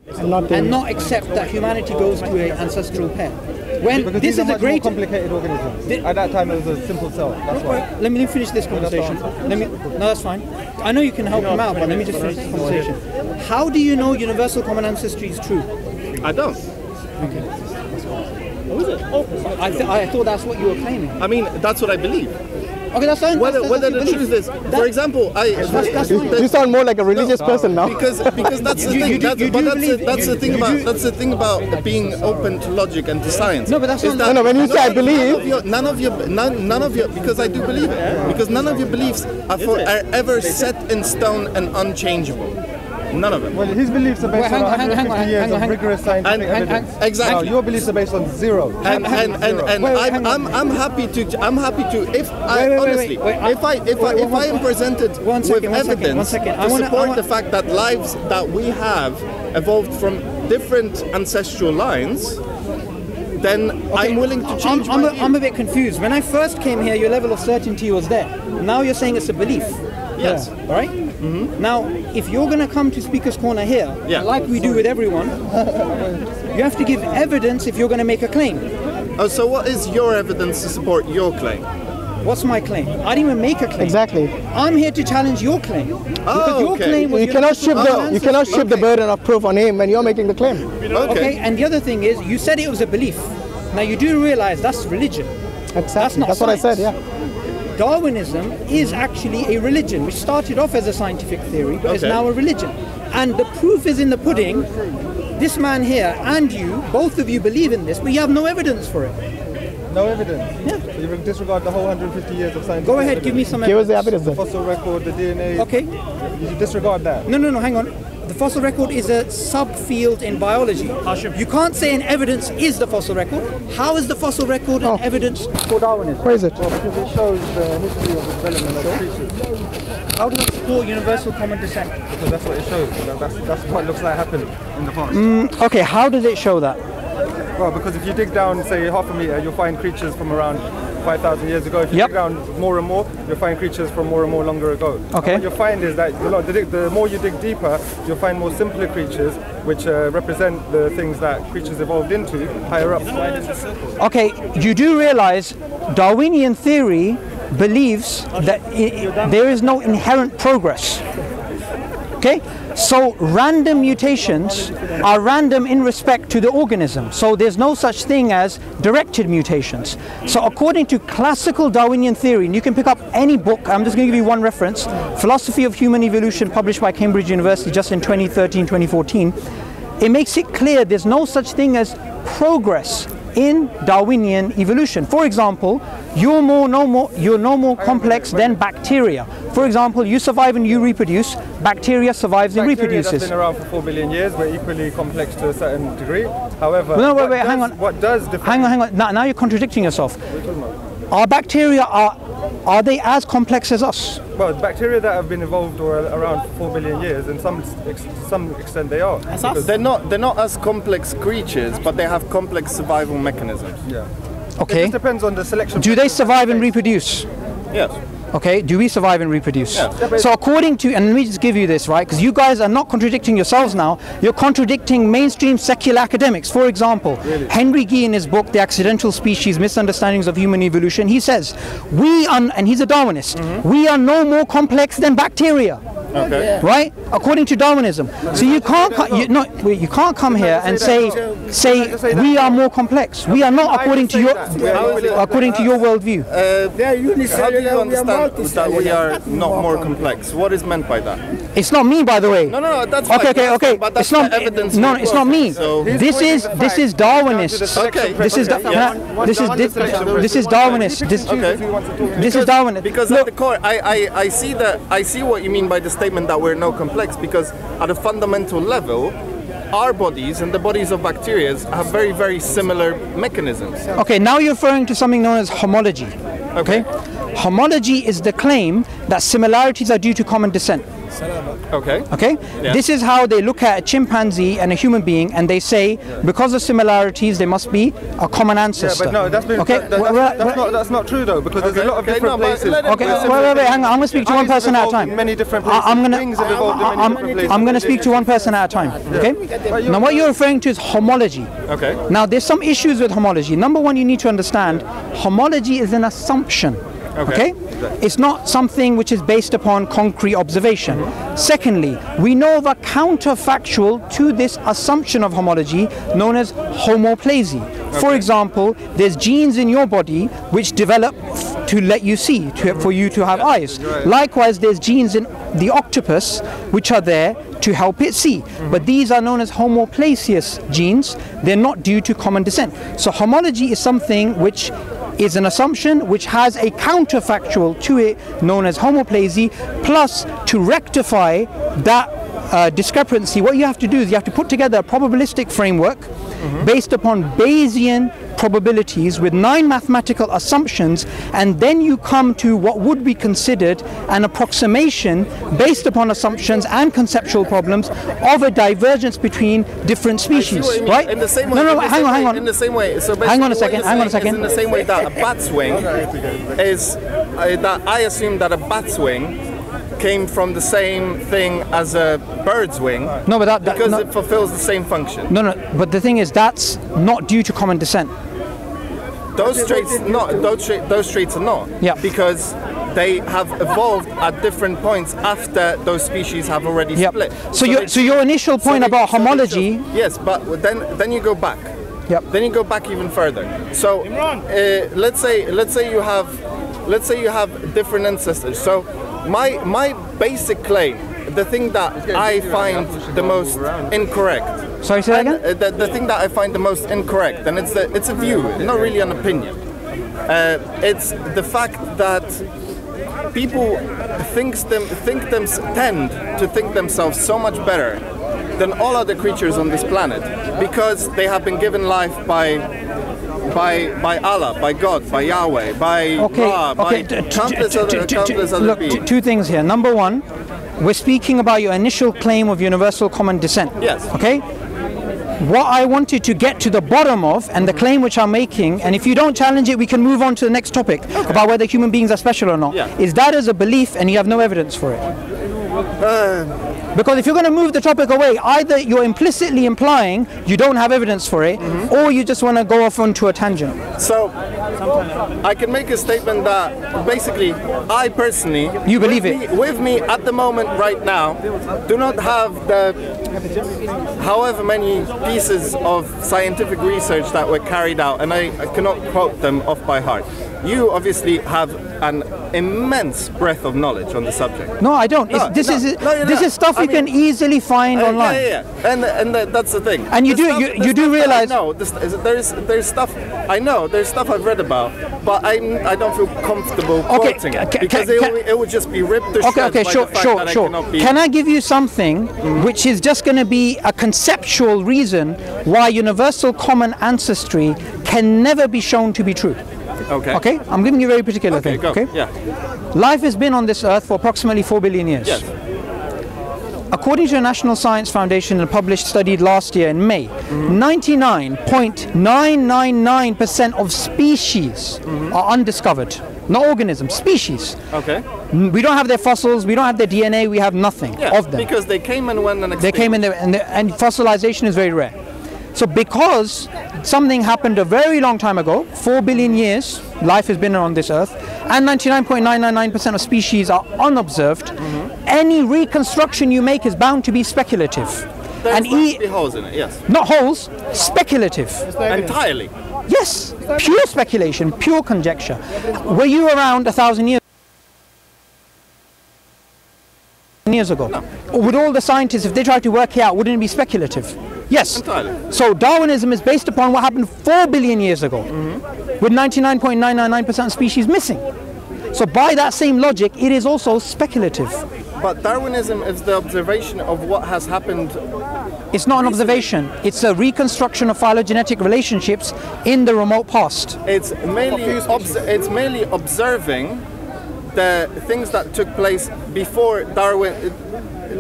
and not accept that humanity goes to an ancestral pair. When because this is a great complicated organism. At that time, it was a simple cell. That's why. Let me finish this conversation. No, that's fine. I know you can help him out, but let me just finish this conversation. How do you know universal common ancestry is true? I don't. Okay. What is it? I thought that's what you were claiming. I mean, that's what I believe. Okay, that's fine. Whether the truth is, for example, you sound more like a religious person now. Because that's the thing. That's the thing about being open to logic and to science. No, but that's not. No, when you say I believe, none of your because I do believe it. Because none of your beliefs are ever set in stone and unchangeable. None of them. Well, his beliefs are based on 150 years of rigorous scientific evidence. Exactly. Now, your beliefs are based on zero. And I'm happy to if I am presented with evidence to support the fact that lives that we have evolved from different ancestral lines, then I'm willing to change. I'm a bit confused. When I first came here, your level of certainty was there. Now you're saying it's a belief. Yes. Yeah. All right? Mm-hmm. Now, if you're going to come to Speaker's Corner here, like we do with everyone, you have to give evidence if you're going to make a claim. Oh, so what is your evidence to support your claim? What's my claim? I didn't even make a claim. Exactly. I'm here to challenge your claim. Because your claim was you cannot shift the burden of proof on him when you're making the claim. Okay, and the other thing is, you said it was a belief. Now, you do realize that's religion. Exactly. That's what I said, yeah. Darwinism is actually a religion, which started off as a scientific theory, but is now a religion. And the proof is in the pudding. This man here and you, both of you believe in this, but you have no evidence for it. No evidence? Yeah. So you disregard the whole 150 years of science. Go ahead, give me some evidence. Give us the evidence then. The fossil record, the DNA. Okay. You disregard that? No, hang on. The fossil record is a subfield in biology. Hashim. You can't say an evidence is the fossil record. How is the fossil record an evidence for Darwinism? Where is it? Well, because it shows the history of the development of creatures. How does it support universal common descent? Because that's what it shows. That's what it looks like happened in the past. Okay, how does it show that? Well, because if you dig down, say, half a meter, you'll find creatures from around 5,000 years ago. If you dig down more and more, you'll find creatures from more and more longer ago. Okay. And what you'll find is that the more you dig deeper, you'll find more simpler creatures, which represent the things that creatures evolved into higher up. Okay, you do realize Darwinian theory believes that there is no inherent progress. Okay? So random mutations are random in respect to the organism. So there's no such thing as directed mutations. So according to classical Darwinian theory, and you can pick up any book, I'm just going to give you one reference, Philosophy of Human Evolution, published by Cambridge University just in 2013, 2014, it makes it clear there's no such thing as progress in Darwinian evolution. For example, you're no more complex than bacteria. For example, you survive and you reproduce, bacteria survives and reproduces. Bacteria that's been around for 4 billion years, we're equally complex to a certain degree. However, hang on. What does define... Hang on. Now you're contradicting yourself. Our bacteria, are they as complex as us? Well, bacteria that have been evolved around 4 billion years, and to some extent they are. They're not as complex creatures, but they have complex survival mechanisms. Yeah. Okay. It just depends on the selection. Do they survive and reproduce? Yes. Okay, do we survive and reproduce? Yeah. So according to, and let me just give you this, right, because you guys are not contradicting yourselves now, you're contradicting mainstream secular academics. For example, Henry Gee in his book, The Accidental Species, Misunderstandings of Human Evolution, he says, and he's a Darwinist, we are no more complex than bacteria. Okay. Right? According to Darwinism. So you can't come here and say we are more complex. We are not according to your worldview. How do you understand that we are not more complex? What is meant by that? It's not me, by the way. No, that's fine. Okay. But that's it's not evidence. No, it's not me. So this is Darwinist. Okay. This is Darwinist. This is Darwinist. Because at the core, I see what you mean by the statement that we're no complex, because at a fundamental level, our bodies and the bodies of bacteria have very, very similar mechanisms. Okay, now you're referring to something known as homology. Okay? Homology is the claim that similarities are due to common descent. Okay. Okay? Yeah. This is how they look at a chimpanzee and a human being, and they say, because of similarities, there must be a common ancestor. Yeah, but no, that's been, okay? that's not true though, because there's a lot of different places. Okay, wait, hang on. I'm going to speak to one person at a time. Many different places. Things have evolved in many different places. I'm going to speak to one person at a time. Okay? Now, what you're referring to is homology. Okay. Now, there's some issues with homology. Number one, you need to understand, homology is an assumption. Okay? It's not something which is based upon concrete observation. Secondly, we know of a counterfactual to this assumption of homology known as homoplasy. For example, there's genes in your body which develop to let you see, for you to have eyes. Likewise, there's genes in the octopus which are there to help it see. But these are known as homoplasious genes. They're not due to common descent. So homology is something which is an assumption which has a counterfactual to it known as homoplasy. Plus, to rectify that discrepancy, what you have to do is you have to put together a probabilistic framework based upon Bayesian probabilities with 9 mathematical assumptions, and then you come to what would be considered an approximation based upon assumptions and conceptual problems of a divergence between different species, right? In the same way, hang on. In the same way, so hang on a second. In the same way that a bat's wing is that I assume that a bat's wing came from the same thing as a bird's wing. No, but because it fulfills the same function. No, but the thing is, that's not due to common descent. Those traits are not. Yeah. Because they have evolved at different points after those species have already split. So your initial point about homology. Yes, but then you go back. Yep. Then you go back even further. So let's say you have different ancestors. So my basic claim, the thing that I find the most incorrect. Sorry, say that again? The thing that I find the most incorrect, and it's a view, not really an opinion. It's the fact that people tend to think themselves so much better than all other creatures on this planet because they have been given life by Allah, by God, by Yahweh, by Ra, by countless other beings. Two things here. Number one, we're speaking about your initial claim of universal common descent. Yes. Okay? What I wanted to get to the bottom of, and the claim which I'm making, and if you don't challenge it, we can move on to the next topic about whether human beings are special or not, is that as a belief and you have no evidence for it. Because if you're going to move the topic away, either you're implicitly implying you don't have evidence for it, or you just want to go off onto a tangent. So, I can make a statement that basically, I personally, you believe it with me at the moment right now, do not have the however many pieces of scientific research that were carried out, and I cannot quote them off by heart. You obviously have an immense breadth of knowledge on the subject. No, I don't. This is stuff you can easily find online. And that's the thing. And you do realize. No, there's stuff I know. There's stuff I've read about, but I don't feel comfortable quoting it because it would just be ripped to shreds by the fact that I cannot be. Can I give you something which is just going to be a conceptual reason why universal common ancestry can never be shown to be true? Okay, I'm giving you a very particular thing. Go. Okay, yeah. Life has been on this earth for approximately 4 billion years. Yes. According to the National Science Foundation, and published, studied last year in May, 99.999% of species are undiscovered. Not organisms, species. Okay. We don't have their fossils, we don't have their DNA, we have nothing of them. Because they came and went and extinct. They came in there, and fossilization is very rare. So because something happened a very long time ago, 4 billion years, life has been on this earth, and 99.999% of species are unobserved, any reconstruction you make is bound to be speculative. There's bound to be holes in it, yes. Not holes, speculative. Entirely. Yes, pure speculation, pure conjecture. Were you around 1,000 years ago? No. Or would all the scientists, if they tried to work it out, wouldn't it be speculative? Yes. Entirely. So Darwinism is based upon what happened 4 billion years ago, with 99.999% of species missing. So by that same logic, it is also speculative. But Darwinism is the observation of what has happened. It's not an observation. It's a reconstruction of phylogenetic relationships in the remote past. It's mainly observing the things that took place before Darwin,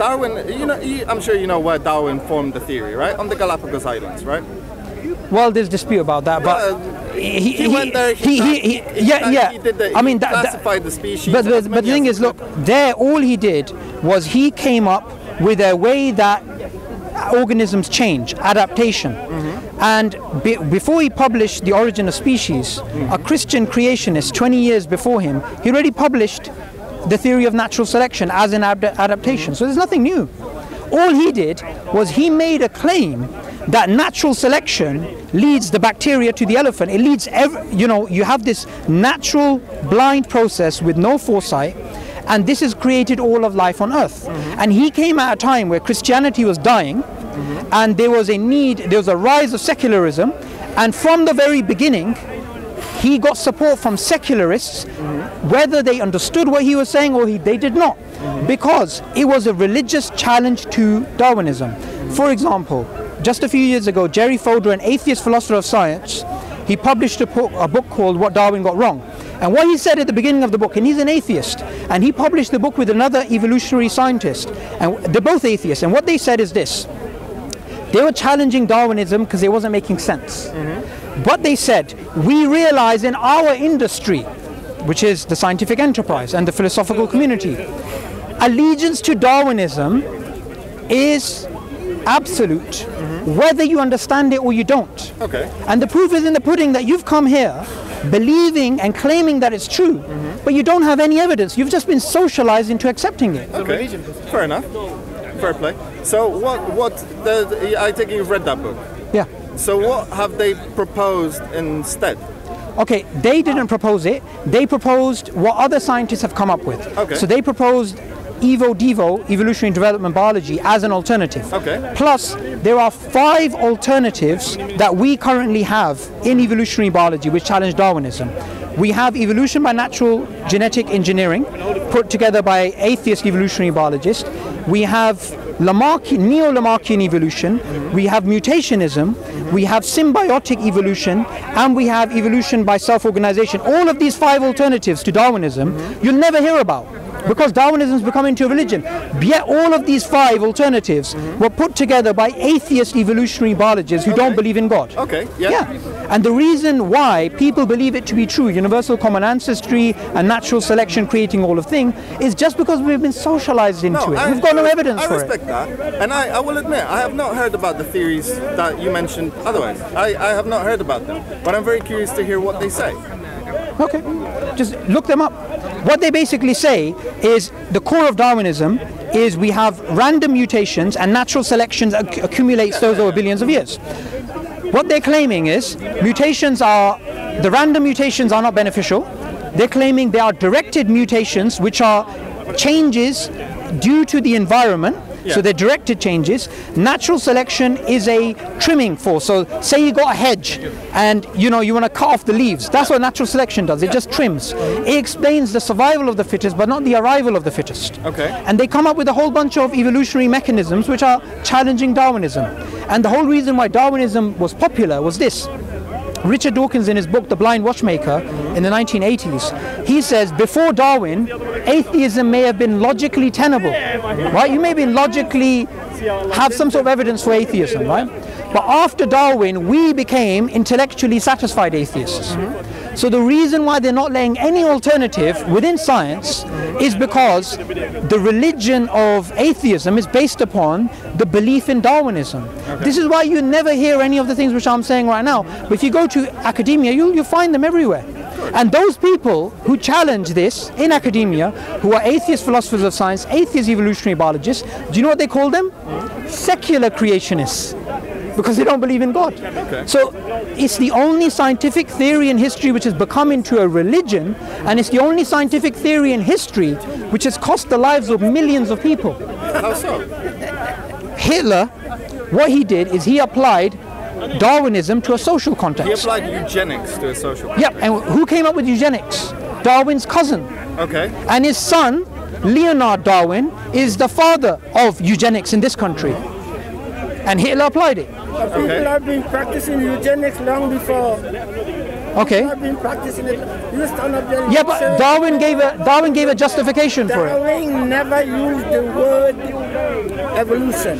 I'm sure you know where Darwin formed the theory, right? On the Galapagos Islands, right? Well, there's dispute about that, but he went there. He did the, I mean, classified the species. But the thing is, look, there all he did was he came up with a way that organisms change, adaptation. And before he published The Origin of Species, a Christian creationist 20 years before him, he already published the theory of natural selection as an adaptation. So there's nothing new. All he did was he made a claim that natural selection leads the bacteria to the elephant. It leads, you have this natural blind process with no foresight, and this has created all of life on Earth. And he came at a time where Christianity was dying, and there was a rise of secularism, and from the very beginning, he got support from secularists, whether they understood what he was saying or they did not, because it was a religious challenge to Darwinism. For example, just a few years ago, Jerry Fodor, an atheist philosopher of science, he published a book called What Darwin Got Wrong. And what he said at the beginning of the book, and he's an atheist, and he published the book with another evolutionary scientist, and they're both atheists, and what they said is this: they were challenging Darwinism because it wasn't making sense. But they said, we realize in our industry, which is the scientific enterprise and the philosophical community, allegiance to Darwinism is absolute, whether you understand it or you don't. Okay. And the proof is in the pudding that you've come here believing and claiming that it's true, but you don't have any evidence. You've just been socialized into accepting it. Okay. Fair enough. Fair play. So I think you've read that book. Yeah. So what have they proposed instead? Okay, they didn't propose it. They proposed what other scientists have come up with. Okay. So they proposed EVO-DEVO, evolutionary development biology, as an alternative. Okay. Plus, there are 5 alternatives that we currently have in evolutionary biology which challenge Darwinism. We have evolution by natural genetic engineering, put together by atheist evolutionary biologists. We have neo-Lamarckian evolution, we have mutationism, we have symbiotic evolution, and we have evolution by self-organization. All of these 5 alternatives to Darwinism you'll never hear about, because Darwinism has become into a religion. Yet all of these 5 alternatives were put together by atheist evolutionary biologists who don't believe in God. Okay, yeah. And the reason why people believe it to be true, universal common ancestry and natural selection creating all of things, is just because we've been socialized into it. We've got no evidence for it. I respect that. And I will admit, I have not heard about the theories that you mentioned otherwise. I have not heard about them. But I'm very curious to hear what they say. Okay, just look them up. What they basically say is the core of Darwinism is we have random mutations and natural selection accumulates those over billions of years. What they're claiming is the random mutations are not beneficial. They're claiming they are directed mutations, which are changes due to the environment. So they're directed changes. Natural selection is a trimming force. So say you got a hedge and you want to cut off the leaves. That's what natural selection does. It just trims. It explains the survival of the fittest, but not the arrival of the fittest. Okay. And they come up with a whole bunch of evolutionary mechanisms which are challenging Darwinism. And the whole reason why Darwinism was popular was this. Richard Dawkins, in his book The Blind Watchmaker in the 1980s, he says before Darwin, atheism may have been logically tenable, right? You may have some sort of evidence for atheism, right? But after Darwin, we became intellectually satisfied atheists. So the reason why they're not laying any alternative within science is because the religion of atheism is based upon the belief in Darwinism. This is why you never hear any of the things which I'm saying right now. But if you go to academia, you'll find them everywhere. And those people who challenge this in academia, who are atheist philosophers of science, atheist evolutionary biologists, do you know what they call them? Secular creationists. Because they don't believe in God. So it's the only scientific theory in history which has become into a religion, and it's the only scientific theory in history which has cost the lives of millions of people. How so? Hitler, what he did is he applied Darwinism to a social context. He applied eugenics to a social context. Yep, and who came up with eugenics? Darwin's cousin. Okay. And his son, Leonard Darwin, is the father of eugenics in this country. And Hitler applied it. People have been practicing eugenics long before Okay. I've been practicing it. You stand up there. Yeah, but Darwin gave a justification for it. Darwin never used the word evolution.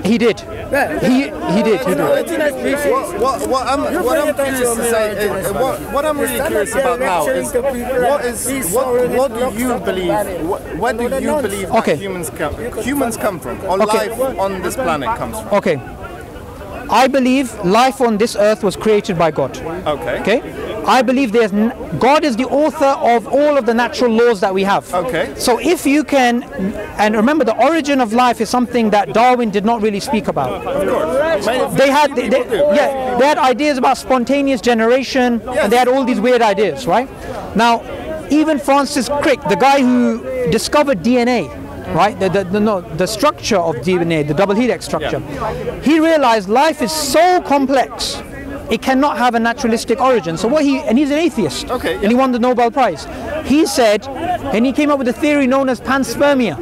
He did. Yeah. He did. What I'm curious to say is, what I'm really curious about now is what do you believe? Where do you believe that humans come from, or life on this planet comes from? Okay. I believe life on this earth was created by God. Okay. I believe God is the author of all of the natural laws that we have. Okay. So if you can, and remember, the origin of life is something that Darwin did not really speak about. Of course. They had ideas about spontaneous generation, and they had all these weird ideas, right? Now, even Francis Crick, the guy who discovered DNA, right, the structure of DNA, the double helix structure, he realized life is so complex, it cannot have a naturalistic origin. So and he's an atheist, and he won the Nobel Prize. He said, and he came up with a theory known as panspermia.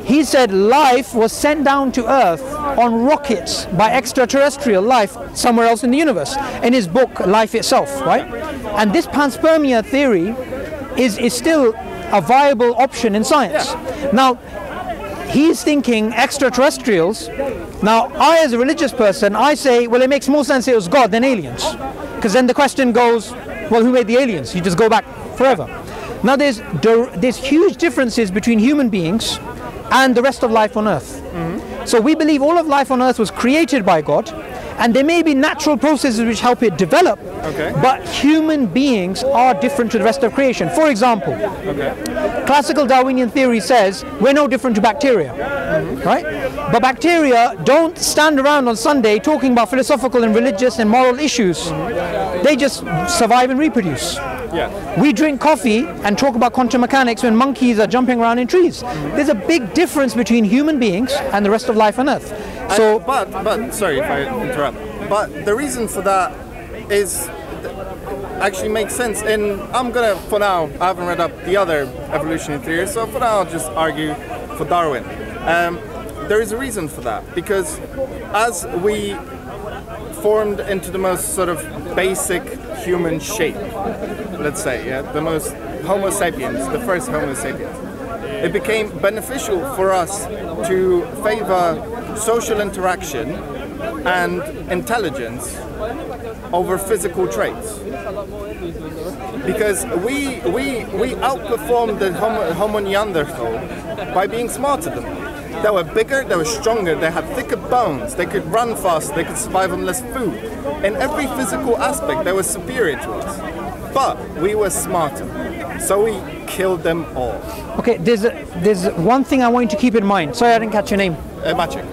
He said life was sent down to Earth on rockets by extraterrestrial life somewhere else in the universe, in his book Life Itself, right? And this panspermia theory is still a viable option in science. Now, he's thinking extraterrestrials. Now, I as a religious person, I say, well, it makes more sense it was God than aliens. Because then the question goes, well, who made the aliens? You just go back forever. Now, there's huge differences between human beings and the rest of life on Earth. So we believe all of life on Earth was created by God, and there may be natural processes which help it develop, but human beings are different to the rest of creation. For example, classical Darwinian theory says we're no different to bacteria, right? But bacteria don't stand around on Sunday talking about philosophical and religious and moral issues. They just survive and reproduce. We drink coffee and talk about quantum mechanics when monkeys are jumping around in trees. There's a big difference between human beings and the rest of life on Earth. So, but sorry if I interrupt. But the reason for that is actually makes sense. And I'm gonna, for now, I haven't read up the other evolutionary theories, so for now I'll just argue for Darwin. There is a reason for that, because as we formed into the most sort of basic human shape, let's say, the most Homo sapiens, the first Homo sapiens, it became beneficial for us to favor social interaction and intelligence over physical traits, because we outperformed the Homo Neanderthal by being smarter than them. They were bigger, they were stronger, they had thicker bones, they could run faster, they could survive on less food. In every physical aspect, they were superior to us. But we were smarter, so we killed them all. Okay, there's one thing I want you to keep in mind. Sorry, I didn't catch your name. Magic.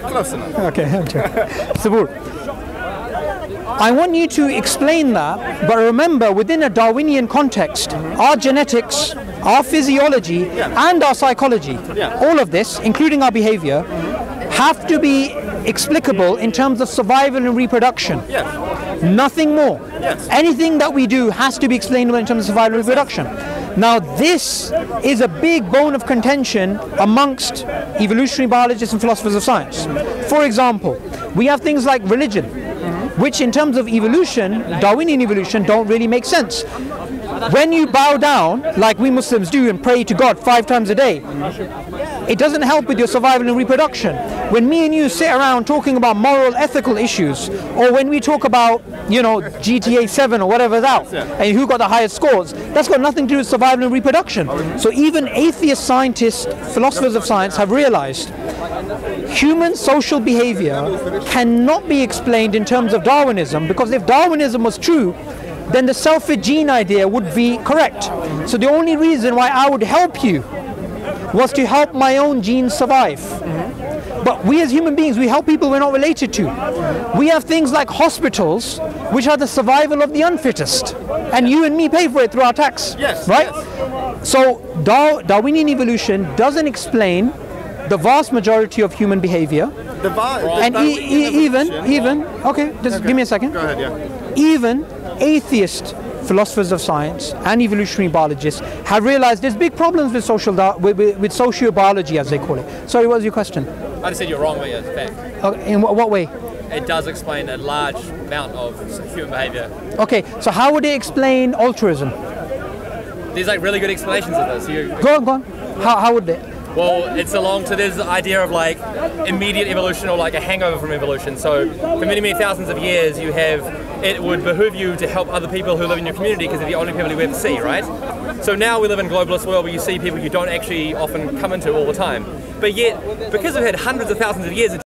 Close enough. Okay, Suboor. I want you to explain that, but remember, within a Darwinian context, our genetics, our physiology, and our psychology, all of this, including our behavior, have to be explicable in terms of survival and reproduction. Nothing more. Anything that we do has to be explainable in terms of survival and reproduction. Now, this is a big bone of contention amongst evolutionary biologists and philosophers of science. For example, we have things like religion, which in terms of evolution, Darwinian evolution, don't really make sense. When you bow down, like we Muslims do, and pray to God 5 times a day, it doesn't help with your survival and reproduction. When me and you sit around talking about moral, ethical issues, or when we talk about, GTA 7 or whatever's out, and who got the highest scores, that's got nothing to do with survival and reproduction. So even atheist scientists, philosophers of science, have realized human social behavior cannot be explained in terms of Darwinism, because if Darwinism was true, then the selfish gene idea would be correct. So the only reason why I would help you was to help my own genes survive. But we as human beings, we help people we're not related to. We have things like hospitals, which are the survival of the unfittest. And you and me pay for it through our tax, right? So Darwinian evolution doesn't explain the vast majority of human behavior. And even, okay, just give me a second. Go ahead, Even atheist philosophers of science and evolutionary biologists have realized there's big problems with sociobiology, as they call it. Sorry, what was your question? I just said you're wrong, but yeah, it's fair. In what way? it does explain a large amount of human behavior. Okay, so how would it explain altruism? There's like really good explanations of this. Go on. How would it? Well, it's so there's the idea of like immediate evolution or like a hangover from evolution. So for many, many thousands of years, it would behoove you to help other people who live in your community because they're the only people you ever see, right? So now we live in a globalist world where you see people you don't actually often come into all the time. But yet, because we've had hundreds of thousands of years,